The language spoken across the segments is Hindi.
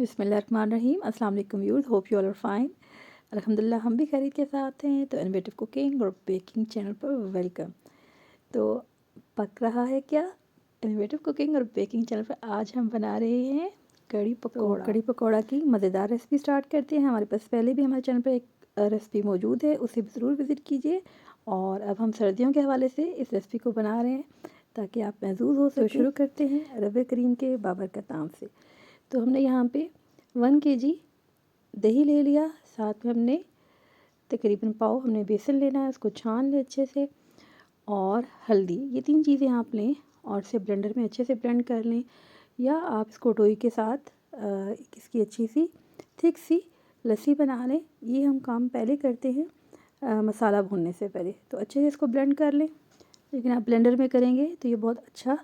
बिस्मिल्लाहिर्रहमानिर्रहीम। अस्सलाम वालेकुम viewers, hope you all are fine. अल्हम्दुलिल्लाह हम भी खैरियत के साथ हैं। तो इनोवेटिव कुकिंग और बेकिंग चैनल पर वेलकम। तो पक रहा है क्या? इनोवेटिव कुकिंग और बेकिंग चैनल पर आज हम बना रहे हैं कड़ी पकौड़ा। कड़ी पकौड़ा की मज़ेदार रेसिपी स्टार्ट करते हैं। हमारे पास पहले भी हमारे चैनल पर एक रेसिपी मौजूद है, उसे भी ज़रूर विज़िट कीजिए। और अब हम सर्दियों के हवाले से इस रेसिपी को बना रहे हैं ताकि आप महसूस हो सके। तो शुरू करते हैं रवे करीम के बाबरकत नाम से। तो हमने यहाँ पे 1 केजी दही ले लिया, साथ में हमने तकरीबन पाव हमने बेसन लेना है, उसको छान लें अच्छे से। और हल्दी, ये 3 चीज़ें आप लें और इसे ब्लेंडर में अच्छे से ब्लेंड कर लें, या आप इसको टोई के साथ इसकी अच्छी सी थिक सी लस्सी बना लें। ये हम काम पहले करते हैं मसाला भूनने से पहले। तो अच्छे से इसको ब्लेंड कर लें, लेकिन आप ब्लेंडर में करेंगे तो ये बहुत अच्छा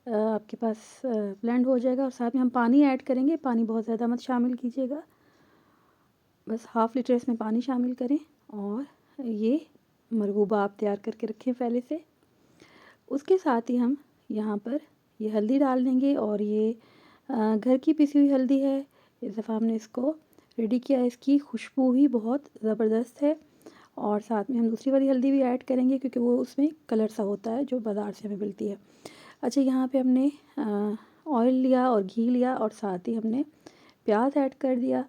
आपके पास ब्लेंड हो जाएगा। और साथ में हम पानी ऐड करेंगे, पानी बहुत ज़्यादा मत शामिल कीजिएगा, बस हाफ़ लीटर इसमें पानी शामिल करें। और ये मरगूबा आप तैयार करके रखें पहले से। उसके साथ ही हम यहाँ पर ये हल्दी डाल देंगे, और ये घर की पिसी हुई हल्दी है। इस दफ़ा हमने इसको रेडी किया है, इसकी खुशबू ही बहुत ज़बरदस्त है। और साथ में हम दूसरी वाली हल्दी भी ऐड करेंगे, क्योंकि वो उसमें कलर सा होता है जो बाज़ार से हमें मिलती है। अच्छा, यहाँ पे हमने ऑयल लिया और घी लिया, और साथ ही हमने प्याज ऐड कर दिया।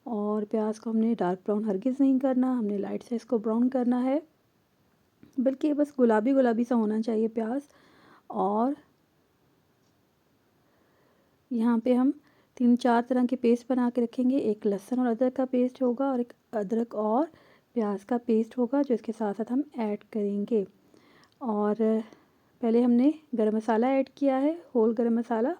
और प्याज को हमने डार्क ब्राउन हरगिज़ नहीं करना, हमने लाइट से इसको ब्राउन करना है, बल्कि बस गुलाबी गुलाबी सा होना चाहिए प्याज। और यहाँ पे हम 3-4 तरह के पेस्ट बना के रखेंगे। एक लहसुन और अदरक का पेस्ट होगा, और एक अदरक और प्याज का पेस्ट होगा जो इसके साथ साथ हम ऐड करेंगे। और पहले हमने गरम मसाला ऐड किया है, होल गरम मसाला,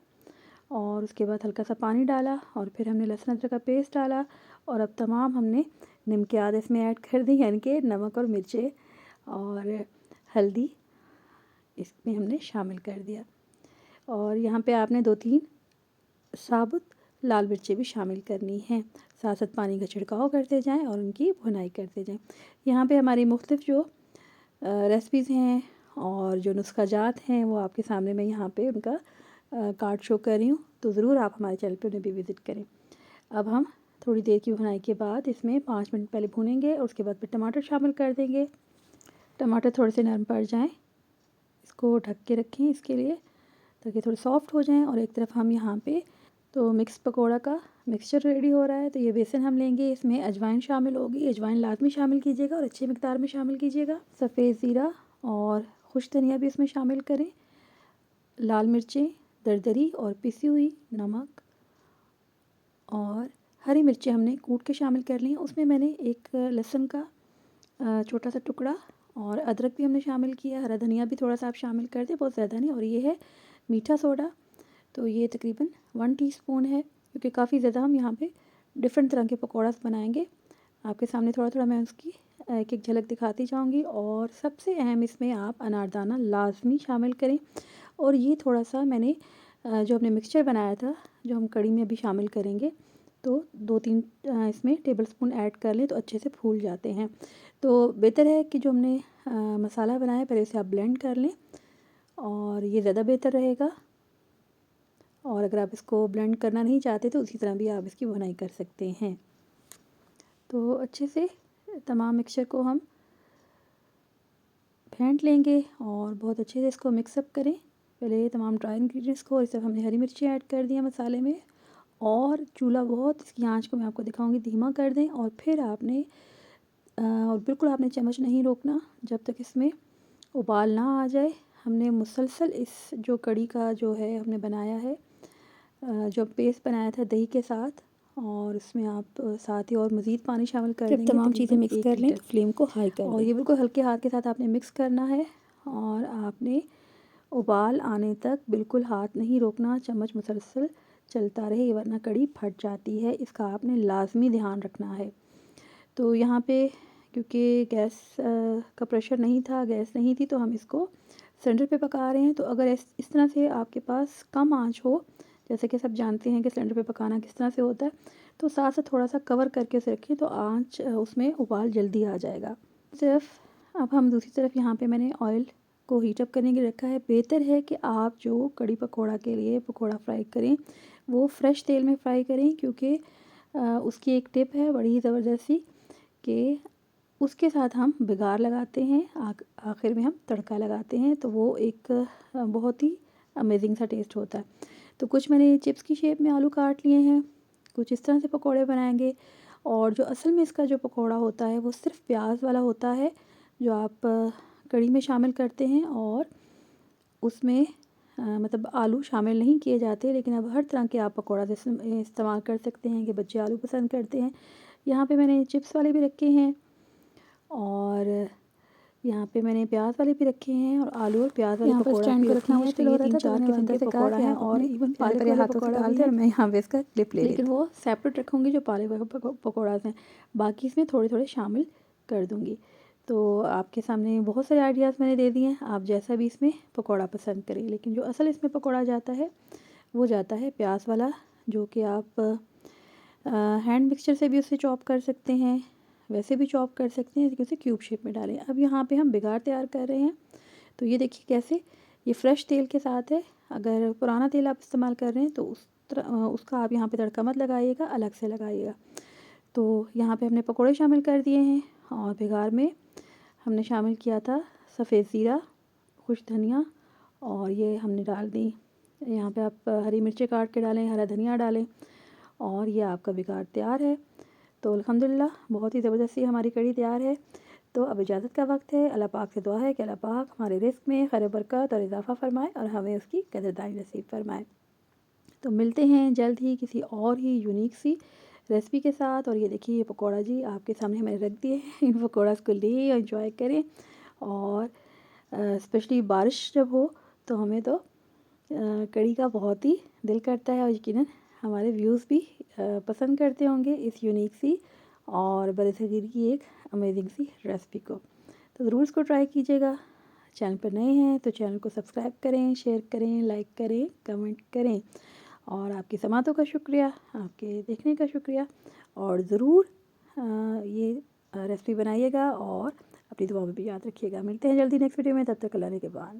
और उसके बाद हल्का सा पानी डाला, और फिर हमने लहसुन अदरक का पेस्ट डाला। और अब तमाम हमने नमकियात इसमें ऐड कर दी, यानी कि नमक और मिर्चें और हल्दी इसमें हमने शामिल कर दिया। और यहाँ पे आपने 2-3 साबुत लाल मिर्चें भी शामिल करनी हैं। साथ साथ पानी का छिड़काव करते जाएं और उनकी भुनाई करते जाएं। यहाँ पे हमारी मुख्तलिफ़ जो रेसिपीज़ हैं और जो नुस्खा जात हैं, वो आपके सामने मैं यहाँ पे उनका कार्ड शो कर रही हूँ, तो ज़रूर आप हमारे चैनल पे उन्हें भी विज़िट करें। अब हम थोड़ी देर की भुनाई के बाद इसमें 5 मिनट पहले भूनेंगे, और उसके बाद फिर टमाटर शामिल कर देंगे। टमाटर थोड़े से नरम पड़ जाएं, इसको ढक के रखें इसके लिए, ताकि थोड़े सॉफ्ट हो जाएं। और एक तरफ हम यहाँ पे तो मिक्स पकौड़ा का मिक्सचर रेडी हो रहा है। तो ये बेसन हम लेंगे, इसमें अजवाइन शामिल होगी, अजवाइन लाजमी शामिल कीजिएगा और अच्छी मिकदार में शामिल कीजिएगा। सफ़ेद ज़ीरा और खुश धनिया भी इसमें शामिल करें, लाल मिर्चें दरदरी और पिसी हुई, नमक और हरी मिर्चें हमने कूट के शामिल कर ली हैं। उसमें मैंने एक लहसुन का छोटा सा टुकड़ा और अदरक भी हमने शामिल किया। हरा धनिया भी थोड़ा सा आप शामिल कर दें, बहुत ज़्यादा नहीं। और ये है मीठा सोडा, तो ये तकरीबन 1 टीस्पून है, क्योंकि काफ़ी ज़्यादा हम यहाँ पे डिफरेंट तरह के पकौड़ा बनाएंगे। आपके सामने थोड़ा थोड़ा मैं उसकी एक एक झलक दिखाती जाऊँगी। और सबसे अहम इसमें आप अनारदाना लाजमी शामिल करें। और ये थोड़ा सा मैंने जो हमने मिक्सचर बनाया था, जो हम कड़ी में अभी शामिल करेंगे, तो 2-3 इसमें टेबलस्पून ऐड कर लें तो अच्छे से फूल जाते हैं। तो बेहतर है कि जो हमने मसाला बनाया है पहले उसे आप ब्लेंड कर लें, और ये ज़्यादा बेहतर रहेगा। और अगर आप इसको ब्लेंड करना नहीं चाहते तो उसी तरह भी आप इसकी भुनाई कर सकते हैं। तो अच्छे से तमाम मिक्सचर को हम फेंट लेंगे और बहुत अच्छे से इसको मिक्सअप करें। पहले तमाम ड्राई इंग्रेडिएंट्स को, इस तरफ हमने हरी मिर्ची ऐड कर दिया मसाले में। और चूल्हा बहुत, इसकी आंच को मैं आपको दिखाऊंगी, धीमा कर दें। और फिर आपने और बिल्कुल आपने चम्मच नहीं रोकना जब तक इसमें उबाल ना आ जाए। हमने मुसलसल इस जो कड़ी का जो है हमने बनाया है, जो पेस्ट बनाया था दही के साथ, और इसमें आप साथ ही और मज़ीद पानी शामिल कर देंगे। तमाम चीज़ें मिक्स कर लें, फ्लेम को हाई कर दें, और ये बिल्कुल हल्के हाथ के साथ आपने मिक्स करना है। और आपने उबाल आने तक बिल्कुल हाथ नहीं रोकना, चम्मच मुसलसल चलता रहे, वरना कड़ी फट जाती है। इसका आपने लाजमी ध्यान रखना है। तो यहाँ पे क्योंकि गैस का प्रेशर नहीं था, गैस नहीं थी, तो हम इसको सिलेंडर पे पका रहे हैं। तो अगर इस तरह से आपके पास कम आंच हो, जैसे कि सब जानते हैं कि सिलेंडर पे पकाना किस तरह से होता है, तो साथ साथ थोड़ा सा कवर करके उसे रखें, तो आंच उसमें उबाल जल्दी आ जाएगा। सिर्फ अब हम दूसरी तरफ यहाँ पे मैंने ऑयल को हीट अप करने के लिए रखा है। बेहतर है कि आप जो कड़ी पकौड़ा के लिए पकौड़ा फ्राई करें वो फ्रेश तेल में फ्राई करें, क्योंकि उसकी एक टिप है बड़ी ज़बरदस्त सी कि उसके साथ हम बिगार लगाते हैं, आखिर में हम तड़का लगाते हैं, तो वो एक बहुत ही अमेजिंग सा टेस्ट होता है। तो कुछ मैंने चिप्स की शेप में आलू काट लिए हैं, कुछ इस तरह से पकोड़े बनाएंगे। और जो असल में इसका जो पकोड़ा होता है वो सिर्फ प्याज वाला होता है, जो आप कढ़ी में शामिल करते हैं, और उसमें मतलब आलू शामिल नहीं किए जाते। लेकिन अब हर तरह के आप पकौड़ा जैसे इस्तेमाल कर सकते हैं कि बच्चे आलू पसंद करते हैं। यहाँ पे मैंने चिप्स वाले भी रखे हैं, और यहाँ पे मैंने प्याज वाले भी रखे हैं, और आलू और प्याज वाले पकौड़ा भी रखे हैं। तो ये 3-4 किस्म के पकौड़ा हैं, और इवन पालक वाले पकौड़ा भी है। मैं यहाँ पे इसका क्लिप लेकिन वो सेपरेट रखूँगी जो पालक वाले पकौड़ा हैं, बाकी इसमें थोड़े थोड़े शामिल कर दूँगी। तो आपके सामने बहुत सारे आइडियाज़ मैंने दे दिए हैं, आप जैसा भी इसमें पकौड़ा पसंद करें। लेकिन जो असल इसमें पकौड़ा जाता है वो जाता है प्याज वाला, जो कि आप हैंड मिक्सचर से भी उसे चॉप कर सकते हैं, वैसे भी चॉप कर सकते हैं, लेकिन उसे क्यूब शेप में डालें। अब यहाँ पे हम बिगाड़ तैयार कर रहे हैं। तो ये देखिए कैसे ये फ्रेश तेल के साथ है। अगर पुराना तेल आप इस्तेमाल कर रहे हैं तो उसका आप यहाँ पे तड़का मत लगाइएगा, अलग से लगाइएगा। तो यहाँ पे हमने पकोड़े शामिल कर दिए हैं, और बिगाड़ में हमने शामिल किया था सफ़ेद ज़ीरा, खुश धनिया, और ये हमने डाल दी। यहाँ पे आप हरी मिर्ची काट के डालें, हरा धनिया डालें, और ये आपका बिगाड़ तैयार है। तो अल्हम्दुलिल्लाह बहुत ही ज़बरदस्ती हमारी कढ़ी तैयार है। तो अब इजाज़त का वक्त है। अल्लाह पाक से दुआ है कि अल्लाह पाक हमारे रिज़्क़ में खैर बरकत और इज़ाफ़ा फ़रमाए, और हमें उसकी कदरदानी नसीब फ़रमाए। तो मिलते हैं जल्द ही किसी और ही यूनिक सी रेसिपी के साथ। और ये देखिए ये पकौड़ा जी आपके सामने मैंने रख दिए हैं। इन पकौड़ा को लें और एंजॉय करें, और स्पेशली बारिश जब हो तो हमें तो कढ़ी का बहुत ही दिल करता है, और यकीनन हमारे व्यूज़ भी पसंद करते होंगे इस यूनिक सी और बरसगीर की एक अमेजिंग सी रेसिपी को। तो ज़रूर इसको ट्राई कीजिएगा। चैनल पर नए हैं तो चैनल को सब्सक्राइब करें, शेयर करें, लाइक करें, कमेंट करें। और आपकी समातों का शुक्रिया, आपके देखने का शुक्रिया। और ज़रूर ये रेसिपी बनाइएगा, और अपनी दुआ में भी याद रखिएगा। मिलते हैं जल्दी नेक्स्ट वीडियो में, तब तक अल्लाह ने के बाद।